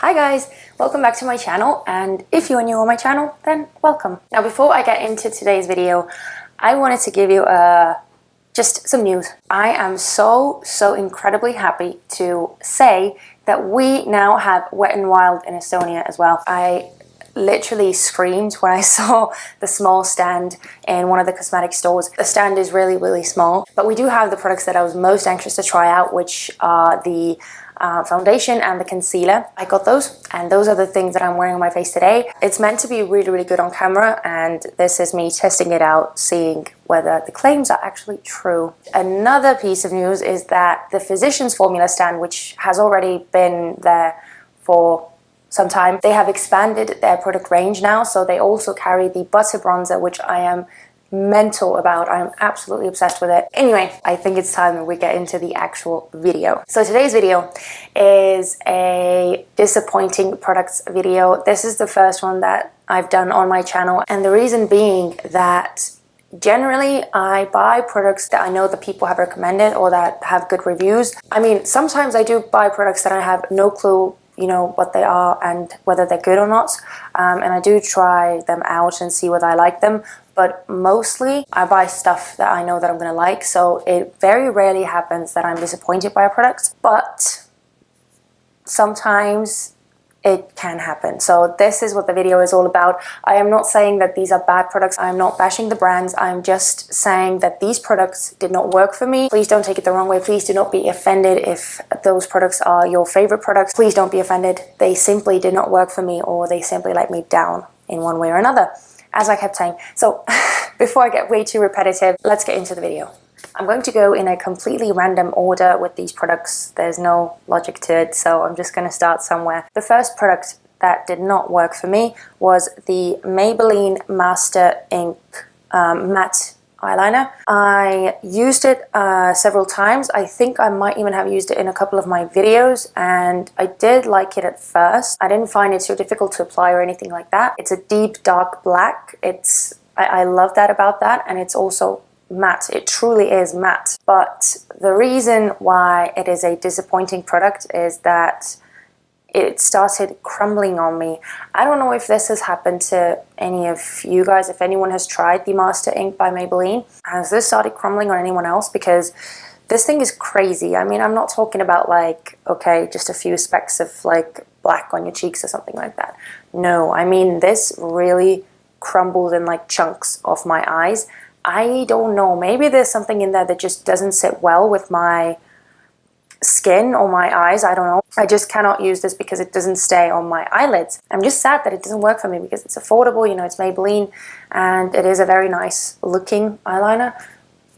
Hi guys, welcome back to my channel, and if you're new on my channel, then welcome. Now before I get into today's video, I wanted to give you just some news. I am so incredibly happy to say that we now have Wet n Wild in Estonia as well. I literally screamed when I saw the small stand in one of the cosmetic stores. The stand is really small, but we do have the products that I was most anxious to try out, which are the foundation and the concealer. I got those, and those are the things that I'm wearing on my face today. It's meant to be really good on camera, and this is me testing it out, seeing whether the claims are actually true. Another piece of news is that the Physicians Formula stand, which has already been there for some time, they have expanded their product range now, so they also carry the butter bronzer, which I am mental about. I'm absolutely obsessed with it. Anyway, I think it's time that we get into the actual video. So today's video is a disappointing products video. This is the first one that I've done on my channel, and the reason being that generally I buy products that I know that people have recommended or that have good reviews. I mean, sometimes I do buy products that I have no clue, you know, what they are and whether they're good or not, and I do try them out and see whether I like them, but mostly I buy stuff that I know that I'm gonna like, so it very rarely happens that I'm disappointed by a product, but sometimes it can happen. So this is what the video is all about. I am not saying that these are bad products. I'm not bashing the brands. I'm just saying that these products did not work for me. Please don't take it the wrong way. Please do not be offended if those products are your favorite products. Please don't be offended. They simply did not work for me, or they simply let me down in one way or another, as I kept saying. So before I get way too repetitive, let's get into the video. I'm going to go in a completely random order with these products. There's no logic to it, so I'm just going to start somewhere. The first product that did not work for me was the Maybelline Master Ink Matte Eyeliner. I used it several times. I think I might even have used it in a couple of my videos, and I did like it at first. I didn't find it so difficult to apply or anything like that. It's a deep dark black. I love that about that, and it's also matte. It truly is matte. But the reason why it is a disappointing product is that it started crumbling on me. I don't know if this has happened to any of you guys, if anyone has tried the Master Ink by Maybelline. Has this started crumbling on anyone else? Because this thing is crazy. I mean, I'm not talking about like, okay, just a few specks of like black on your cheeks or something like that. No, I mean, this really crumbled in like chunks off my eyes. I don't know, maybe there's something in there that just doesn't sit well with my skin or my eyes. I don't know. I just cannot use this because it doesn't stay on my eyelids. I'm just sad that it doesn't work for me because it's affordable, you know, it's Maybelline and it is a very nice looking eyeliner,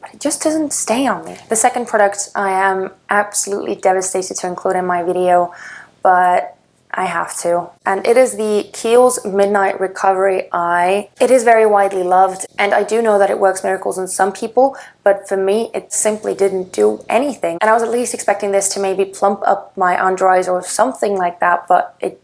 but it just doesn't stay on me. The second product I am absolutely devastated to include in my video, but I have to. And it is the Kiehl's Midnight Recovery Eye. It is very widely loved, and I do know that it works miracles on some people, but for me, it simply didn't do anything. And I was at least expecting this to maybe plump up my under eyes or something like that, but it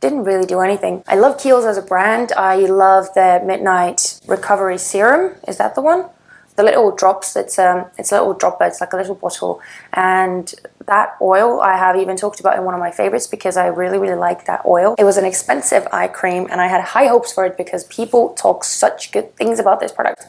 didn't really do anything. I love Kiehl's as a brand. I love their Midnight Recovery Serum. Is that the one? The little drops, it's a little dropper, it's like a little bottle, and that oil I have even talked about in one of my favorites because I really like that oil. It was an expensive eye cream and I had high hopes for it because people talk such good things about this product.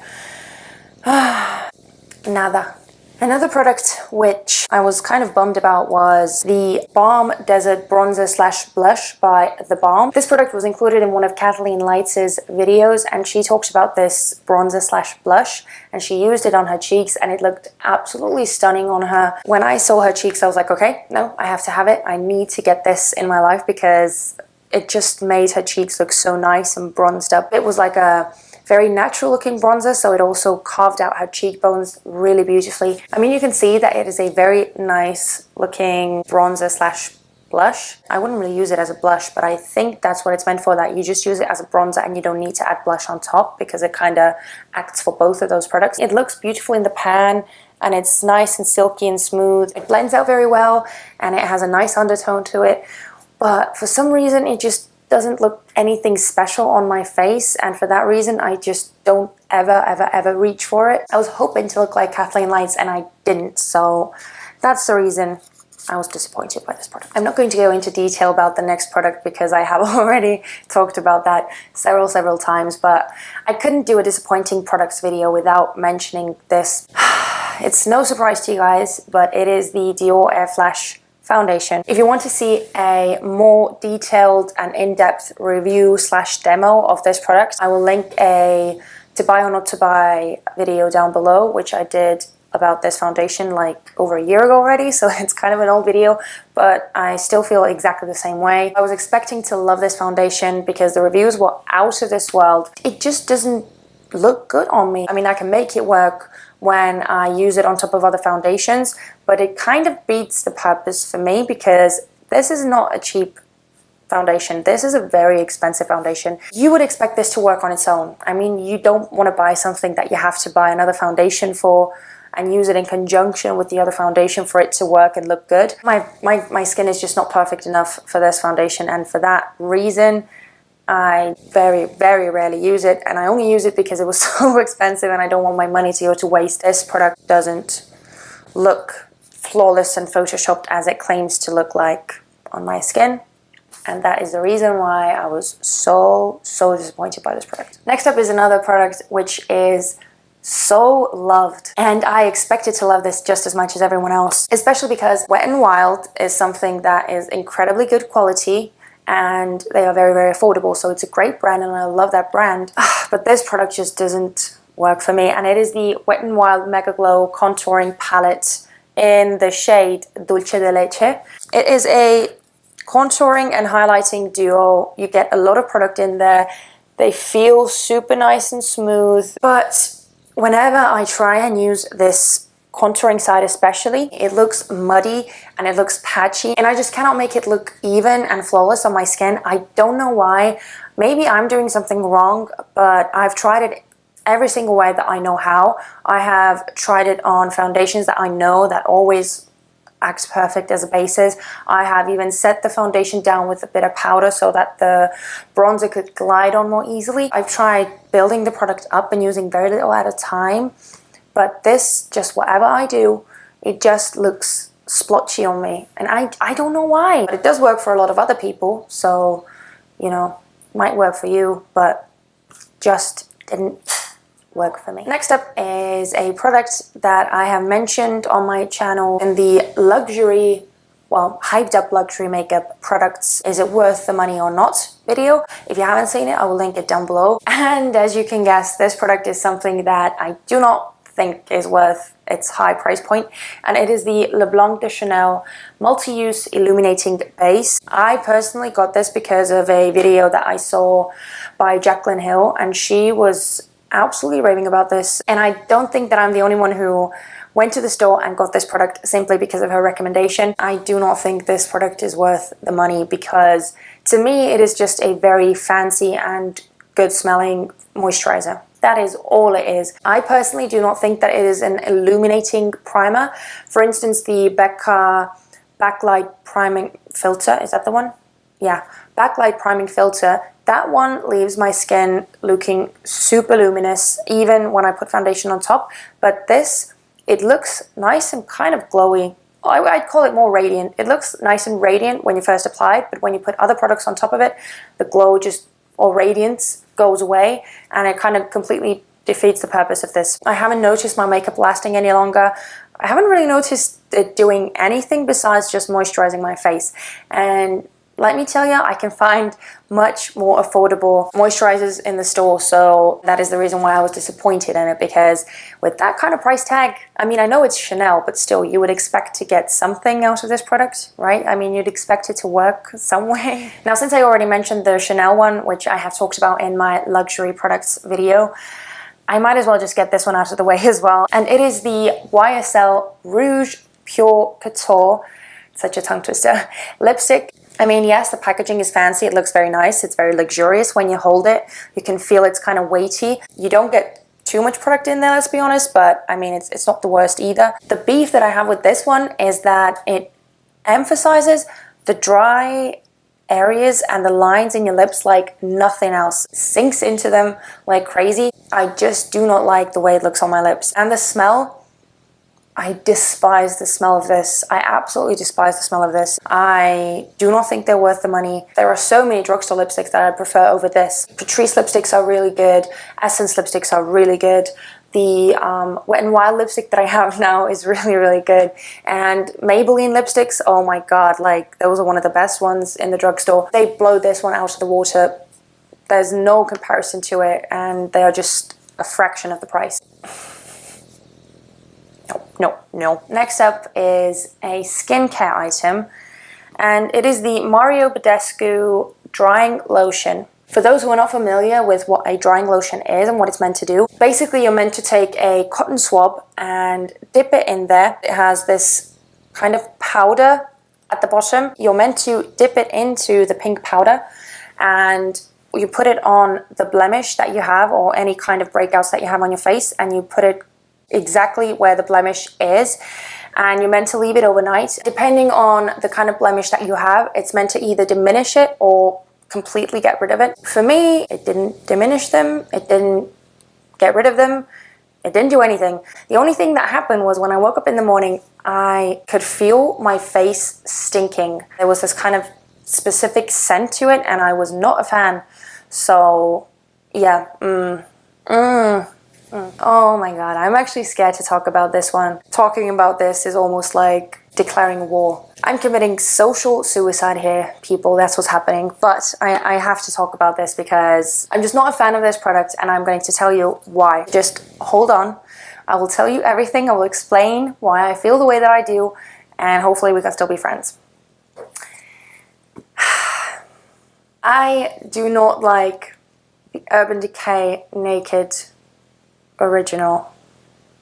Nada. Another product which I was kind of bummed about was the Balm Desert Bronzer / Blush by theBalm. This product was included in one of Kathleen Lights' videos, and she talked about this bronzer / blush, and she used it on her cheeks and it looked absolutely stunning on her. When I saw her cheeks, I was like, okay, no, I have to have it. I need to get this in my life because it just made her cheeks look so nice and bronzed up. It was like a very natural looking bronzer, so it also carved out her cheekbones really beautifully. I mean, you can see that it is a very nice looking bronzer / blush. I wouldn't really use it as a blush, but I think that's what it's meant for, that you just use it as a bronzer and you don't need to add blush on top because it kind of acts for both of those products. It looks beautiful in the pan and it's nice and silky and smooth. It blends out very well and it has a nice undertone to it, but for some reason it just doesn't look anything special on my face, and for that reason I just don't ever reach for it. I was hoping to look like Kathleen Lights and I didn't, so that's the reason I was disappointed by this product. I'm not going to go into detail about the next product because I have already talked about that several times, but I couldn't do a disappointing products video without mentioning this. It's no surprise to you guys, but it is the Dior Airflash foundation. If you want to see a more detailed and in-depth review / demo of this product, I will link a to buy or not to buy video down below, which I did about this foundation like over a year ago already, so it's kind of an old video, but I still feel exactly the same way. I was expecting to love this foundation because the reviews were out of this world. It just doesn't look good on me. I mean, I can make it work when I use it on top of other foundations, but it kind of beats the purpose for me because this is not a cheap foundation. This is a very expensive foundation. You would expect this to work on its own. I mean, you don't want to buy something that you have to buy another foundation for and use it in conjunction with the other foundation for it to work and look good. My skin is just not perfect enough for this foundation, and for that reason I very rarely use it, and I only use it because it was so expensive and I don't want my money to go to waste. This product doesn't look flawless and photoshopped as it claims to look like on my skin, and that is the reason why I was so disappointed by this product. Next up is another product which is so loved, and I expected to love this just as much as everyone else, especially because Wet n Wild is something that is incredibly good quality and they are very affordable, so it's a great brand and I love that brand. But this product just doesn't work for me, and it is the Wet n Wild Megaglo contouring palette in the shade Dulce de Leche. It is a contouring and highlighting duo. You get a lot of product in there. They feel super nice and smooth, but whenever I try and use this contouring side especially, it looks muddy and it looks patchy, and I just cannot make it look even and flawless on my skin. I don't know why. Maybe I'm doing something wrong, but I've tried it every single way that I know how. I have tried it on foundations that I know that always acts perfect as a basis. I have even set the foundation down with a bit of powder so that the bronzer could glide on more easily. I've tried building the product up and using very little at a time, but this, just whatever I do, it just looks splotchy on me, and I don't know why. But it does work for a lot of other people, so, you know, might work for you, but just didn't work for me. Next up is a product that I have mentioned on my channel in the luxury, well, hyped up luxury makeup products, is it worth the money or not video. If you haven't seen it, I will link it down below. And as you can guess, this product is something that I do not think is worth its high price point, and it is the Blanc de Chanel multi-use illuminating base. I personally got this because of a video that I saw by Jaclyn Hill, and she was absolutely raving about this, and I don't think that I'm the only one who went to the store and got this product simply because of her recommendation. I do not think this product is worth the money because to me it is just a very fancy and good smelling moisturizer. That is all it is. I personally do not think that it is an illuminating primer. For instance, the Becca Backlight Priming Filter, is that the one? Yeah, Backlight Priming Filter. That one leaves my skin looking super luminous even when I put foundation on top. But this, it looks nice and kind of glowy. I'd call it more radiant. It looks nice and radiant when you first apply it, but when you put other products on top of it, the glow just, or radiance, goes away, and it kind of completely defeats the purpose of this. I haven't noticed my makeup lasting any longer. I haven't really noticed it doing anything besides just moisturizing my face. And let me tell you, I can find much more affordable moisturizers in the store, so that is the reason why I was disappointed in it, because with that kind of price tag, I mean, I know it's Chanel, but still, you would expect to get something out of this product, right? I mean, you'd expect it to work some way. Now, since I already mentioned the Chanel one, which I have talked about in my luxury products video, I might as well just get this one out of the way as well. And it is the YSL Rouge Pure Couture, such a tongue twister, lipstick. I mean, yes, the packaging is fancy. It looks very nice. It's very luxurious when you hold it. You can feel it's kind of weighty. You don't get too much product in there, let's be honest, but I mean, it's not the worst either. The beef that I have with this one is that it emphasizes the dry areas and the lines in your lips like nothing else. It sinks into them like crazy. I just do not like the way it looks on my lips. And the smell, I despise the smell of this. I absolutely despise the smell of this. I do not think they're worth the money. There are so many drugstore lipsticks that I prefer over this. Patrice lipsticks are really good. Essence lipsticks are really good. The Wet n Wild lipstick that I have now is really, really good. And Maybelline lipsticks, oh my god, like those are one of the best ones in the drugstore. They blow this one out of the water. There's no comparison to it, and they are just a fraction of the price. No. Next up is a skincare item, and it is the Mario Badescu drying lotion. For those who are not familiar with what a drying lotion is and what it's meant to do, basically you're meant to take a cotton swab and dip it in there. It has this kind of powder at the bottom. You're meant to dip it into the pink powder, and you put it on the blemish that you have or any kind of breakouts that you have on your face, and you put it exactly where the blemish is, and you're meant to leave it overnight. Depending on the kind of blemish that you have, it's meant to either diminish it or completely get rid of it. For me, it didn't diminish them, it didn't get rid of them, it didn't do anything. The only thing that happened was when I woke up in the morning, I could feel my face stinking. There was this kind of specific scent to it, and I was not a fan. So yeah, Oh my god, I'm actually scared to talk about this one. Talking about this is almost like declaring war. I'm committing social suicide here, people. That's what's happening. But I have to talk about this because I'm just not a fan of this product, and I'm going to tell you why. Just hold on. I will tell you everything. I will explain why I feel the way that I do, and hopefully we can still be friends. I do not like the Urban Decay Naked Original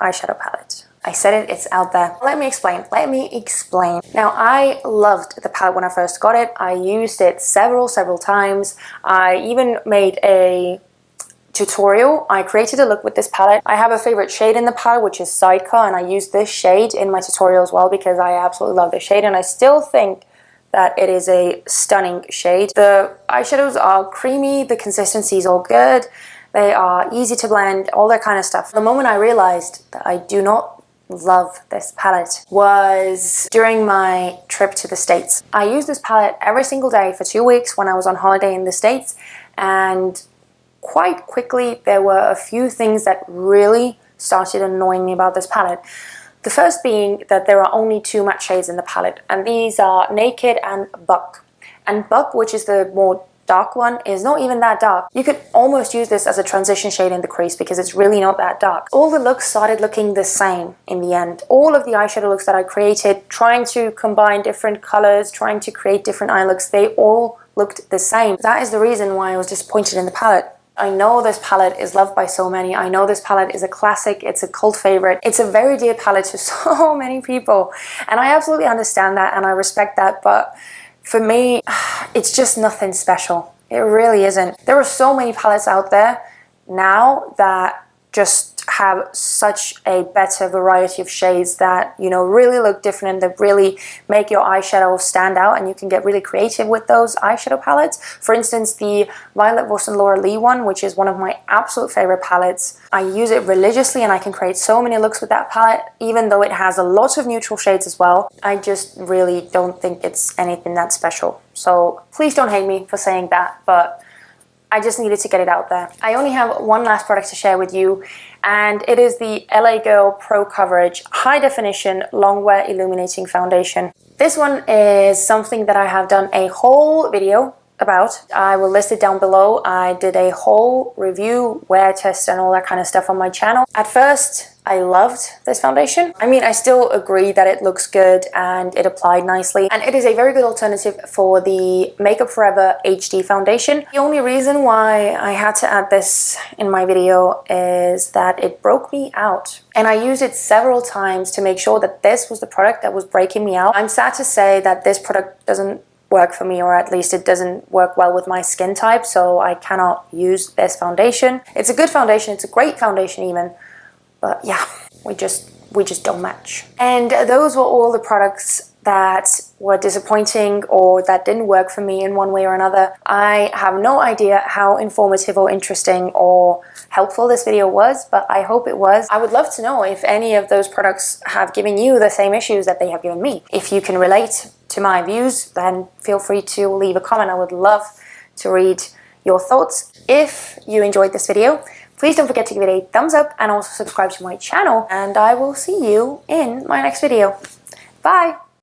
eyeshadow palette. I said it, it's out there. Let me explain. Now, I loved the palette when I first got it. I used it several times. I even made a tutorial. I created a look with this palette. I have a favorite shade in the palette, which is Sidecar, and I used this shade in my tutorial as well because I absolutely love this shade, and I still think that it is a stunning shade. The eyeshadows are creamy, the consistency is all good. They are easy to blend, all that kind of stuff. The moment I realized that I do not love this palette was during my trip to the States. I used this palette every single day for 2 weeks when I was on holiday in the States, and quite quickly there were a few things that really started annoying me about this palette. The first being that there are only 2 matte shades in the palette, and these are Naked and Buck. And Buck, which is the more dark one, is not even that dark. You could almost use this as a transition shade in the crease because it's really not that dark. All the looks started looking the same in the end. All of the eyeshadow looks that I created, trying to combine different colors, trying to create different eye looks, they all looked the same. That is the reason why I was disappointed in the palette. I know this palette is loved by so many. I know this palette is a classic, it's a cult favorite. It's a very dear palette to so many people. And I absolutely understand that and I respect that, but for me, it's just nothing special. It really isn't. There are so many palettes out there now that just have such a better variety of shades that, you know, really look different and that really make your eyeshadow stand out, and you can get really creative with those eyeshadow palettes. For instance, the Violet Voss and Laura Lee one, which is one of my absolute favorite palettes. I use it religiously and I can create so many looks with that palette, even though it has a lot of neutral shades as well. I just really don't think it's anything that special. So please don't hate me for saying that, but I just needed to get it out there. I only have one last product to share with you, and it is the LA Girl Pro Coverage High Definition Longwear Illuminating Foundation. This one is something that I have done a whole video about. I will list it down below. I did a whole review, wear test, and all that kind of stuff on my channel. At first, I loved this foundation. I mean, I still agree that it looks good and it applied nicely, and it is a very good alternative for the Makeup Forever HD foundation. The only reason why I had to add this in my video is that it broke me out, and I used it several times to make sure that this was the product that was breaking me out. I'm sad to say that this product doesn't work for me, or at least it doesn't work well with my skin type, so I cannot use this foundation. It's a good foundation, it's a great foundation even, but yeah, we just don't match. And those were all the products that were disappointing or that didn't work for me in one way or another. I have no idea how informative or interesting or helpful this video was, but I hope it was. I would love to know if any of those products have given you the same issues that they have given me. If you can relate to my views, then feel free to leave a comment. I would love to read your thoughts. If you enjoyed this video, please don't forget to give it a thumbs up and also subscribe to my channel, and I will see you in my next video. Bye!